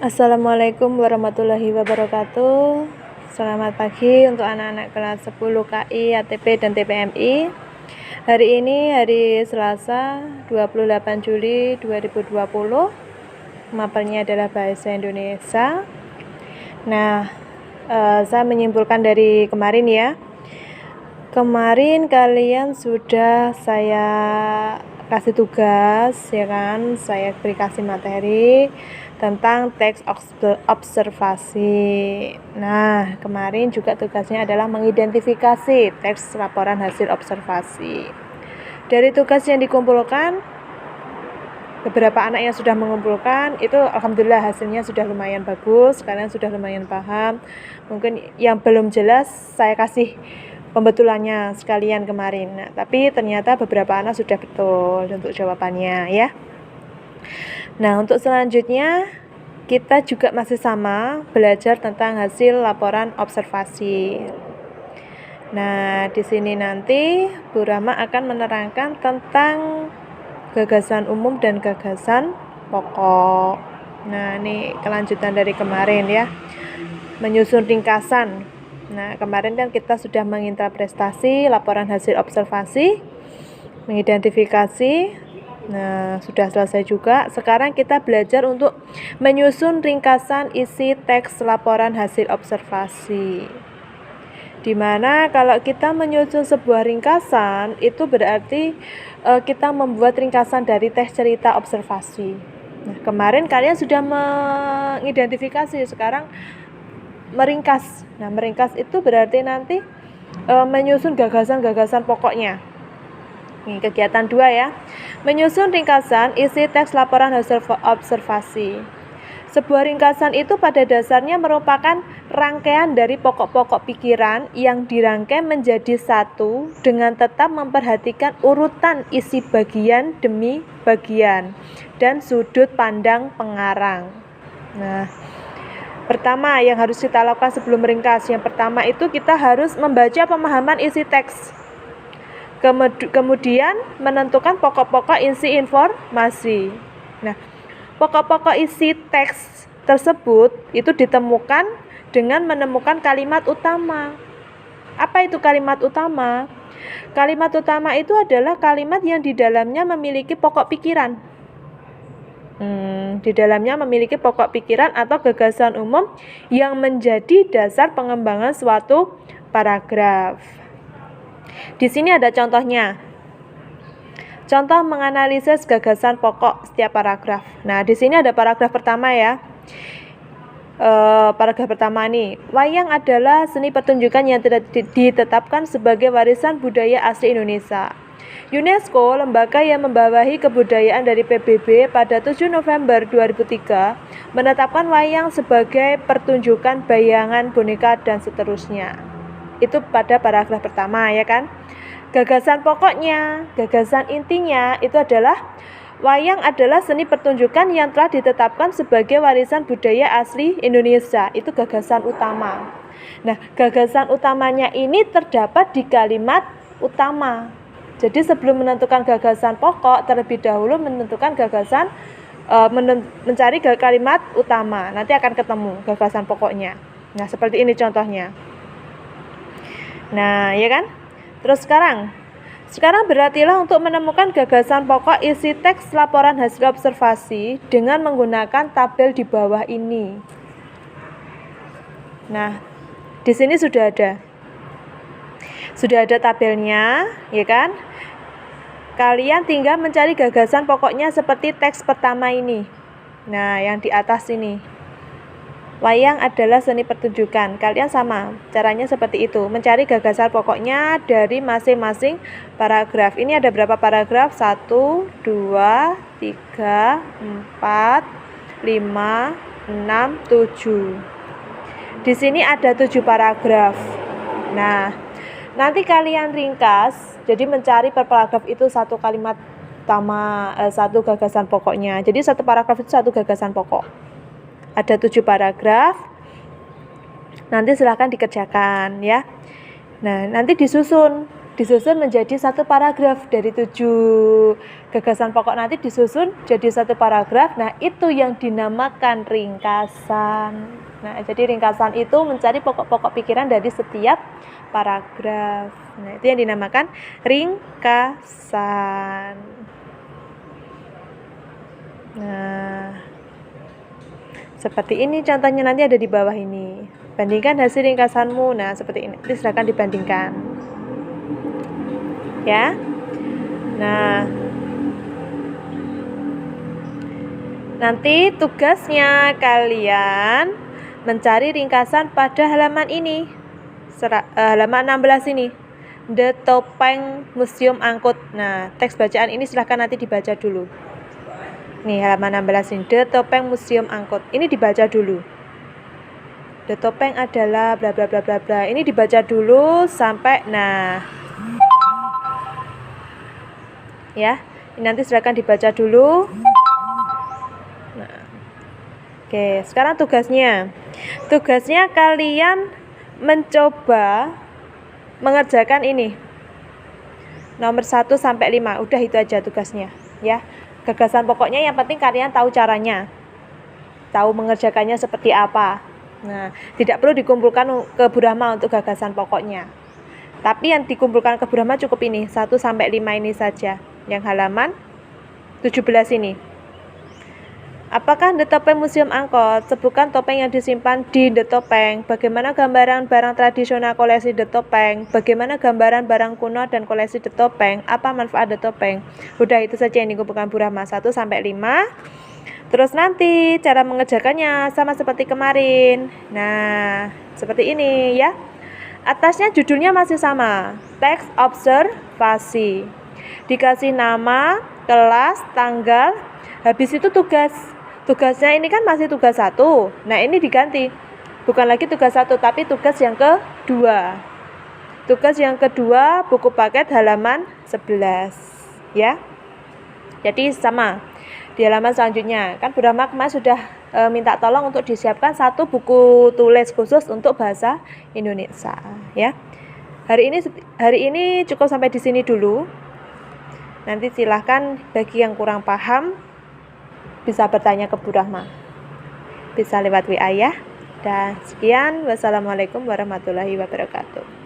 Assalamualaikum warahmatullahi wabarakatuh. Selamat pagi untuk anak-anak kelas 10 KI, ATP, dan TPMI. Hari ini hari Selasa 28 Juli 2020. Mapelnya adalah Bahasa Indonesia. Nah, saya menyimpulkan dari kemarin ya. Kemarin kalian sudah saya kasih tugas, ya kan? Saya beri kasih materi tentang teks observasi. Nah, kemarin juga tugasnya adalah mengidentifikasi teks laporan hasil observasi. Dari tugas yang dikumpulkan, beberapa anak yang sudah mengumpulkan itu alhamdulillah hasilnya sudah lumayan bagus, kalian sudah lumayan paham. Mungkin yang belum jelas saya kasih pembetulannya sekalian kemarin. Nah, tapi ternyata beberapa anak sudah betul untuk jawabannya ya. Nah, untuk selanjutnya kita juga masih sama belajar tentang hasil laporan observasi. Nah, di sini nanti Bu Rama akan menerangkan tentang gagasan umum dan gagasan pokok. Nah, ini kelanjutan dari kemarin ya. Menyusun ringkasan. Nah, kemarin kan kita sudah menginterpretasi laporan hasil observasi, mengidentifikasi. Nah, sudah selesai juga. Sekarang kita belajar untuk menyusun ringkasan isi teks laporan hasil observasi. Dimana kalau kita menyusun sebuah ringkasan, itu berarti kita membuat ringkasan dari teks cerita observasi. Nah, kemarin kalian sudah mengidentifikasi, sekarang meringkas. Nah, meringkas itu berarti nanti menyusun gagasan-gagasan pokoknya. Ini kegiatan 2 ya. Menyusun ringkasan isi teks laporan hasil observasi. Sebuah ringkasan itu pada dasarnya merupakan rangkaian dari pokok-pokok pikiran yang dirangkai menjadi satu dengan tetap memperhatikan urutan isi bagian demi bagian dan sudut pandang pengarang. Nah, pertama yang harus kita lakukan sebelum meringkas, yang pertama itu kita harus membaca pemahaman isi teks. Kemudian menentukan pokok-pokok isi informasi. Nah, pokok-pokok isi teks tersebut itu ditemukan dengan menemukan kalimat utama. Apa itu kalimat utama? Kalimat utama itu adalah kalimat yang di dalamnya memiliki pokok pikiran. Di dalamnya memiliki pokok pikiran atau gagasan umum yang menjadi dasar pengembangan suatu paragraf. Di sini ada contohnya. Contoh menganalisis gagasan pokok setiap paragraf. Nah, di sini ada paragraf pertama ya. Paragraf pertama nih, wayang adalah seni pertunjukan yang ditetapkan sebagai warisan budaya asli Indonesia. UNESCO, lembaga yang membawahi kebudayaan dari PBB, pada 7 November 2003 menetapkan wayang sebagai pertunjukan bayangan boneka dan seterusnya. Itu pada paragraf pertama ya kan. Gagasan pokoknya, gagasan intinya itu adalah wayang adalah seni pertunjukan yang telah ditetapkan sebagai warisan budaya asli Indonesia. Itu gagasan utama. Nah, gagasan utamanya ini terdapat di kalimat utama. Jadi sebelum menentukan gagasan pokok, terlebih dahulu menentukan gagasan, mencari kalimat utama. Nanti akan ketemu gagasan pokoknya. Nah, seperti ini contohnya. Nah, ya kan? Terus sekarang berhatilah untuk menemukan gagasan pokok isi teks laporan hasil observasi dengan menggunakan tabel di bawah ini. Nah, di sini sudah ada tabelnya, ya kan? Kalian tinggal mencari gagasan pokoknya seperti teks pertama ini. Nah, yang di atas ini. Wayang adalah seni pertunjukan. Kalian sama, caranya seperti itu. Mencari gagasan pokoknya dari masing-masing paragraf. Ini ada berapa paragraf? 1, 2, 3, 4, 5, 6, 7. Di sini ada 7 paragraf. Nah, nanti kalian ringkas. Jadi mencari per paragraf itu satu kalimat utama, satu gagasan pokoknya. Jadi satu paragraf itu satu gagasan pokok. Ada 7 paragraf. Nanti silahkan dikerjakan ya. Nah, nanti disusun. disusun menjadi satu paragraf. Dari 7 gagasan pokok nanti disusun jadi satu paragraf. Nah, itu yang dinamakan ringkasan. Nah, jadi ringkasan itu mencari pokok-pokok pikiran dari setiap paragraf. Nah, itu yang dinamakan ringkasan. Nah, seperti ini contohnya nanti ada di bawah ini. Bandingkan hasil ringkasanmu. Nah, seperti ini. Silakan dibandingkan. Ya. Nah, nanti tugasnya kalian mencari ringkasan pada halaman ini. Halaman 16 ini. The Topeng Museum Angkut. Nah, teks bacaan ini silahkan nanti dibaca dulu. Nih, halaman 16 ini. The Topeng Museum Angkut. Ini dibaca dulu. The Topeng adalah bla bla bla bla bla. Ini dibaca dulu sampai ya, ini nanti silakan dibaca dulu. Nah, oke, sekarang tugasnya kalian mencoba mengerjakan ini nomor 1 sampai 5. Udah, itu aja tugasnya ya. Gagasan pokoknya yang penting kalian tahu caranya, tahu mengerjakannya seperti apa. Nah, tidak perlu dikumpulkan ke Bu Rahma untuk gagasan pokoknya, tapi yang dikumpulkan ke Bu Rahma cukup ini 1 sampai 5 ini saja. Yang halaman 17 ini. Apakah The Topeng Museum Angkut? Sebutkan topeng yang disimpan di The Topeng. Bagaimana gambaran barang tradisional koleksi The Topeng? Bagaimana gambaran barang kuno dan koleksi The Topeng? Apa manfaat The Topeng? Udah, itu saja yang dikumpulkan Bu Rahma 1 sampai 5. Terus nanti cara mengerjakannya sama seperti kemarin. Nah, seperti ini ya. Atasnya judulnya masih sama. Teks observasi. Dikasih nama, kelas, tanggal, habis itu tugas. Tugasnya ini kan masih tugas 1. Nah, ini diganti. Bukan lagi tugas 1, tapi tugas yang kedua. Tugas yang kedua, buku paket halaman 11. Ya. Jadi sama. Di halaman selanjutnya, kan Bu Rahma kemarin sudah minta tolong untuk disiapkan 1 buku tulis khusus untuk bahasa Indonesia. Ya. Hari ini cukup sampai di sini dulu. Nanti silahkan bagi yang kurang paham bisa bertanya ke Bu Rahma. Bisa lewat WA ya. Dan sekian, wassalamualaikum warahmatullahi wabarakatuh.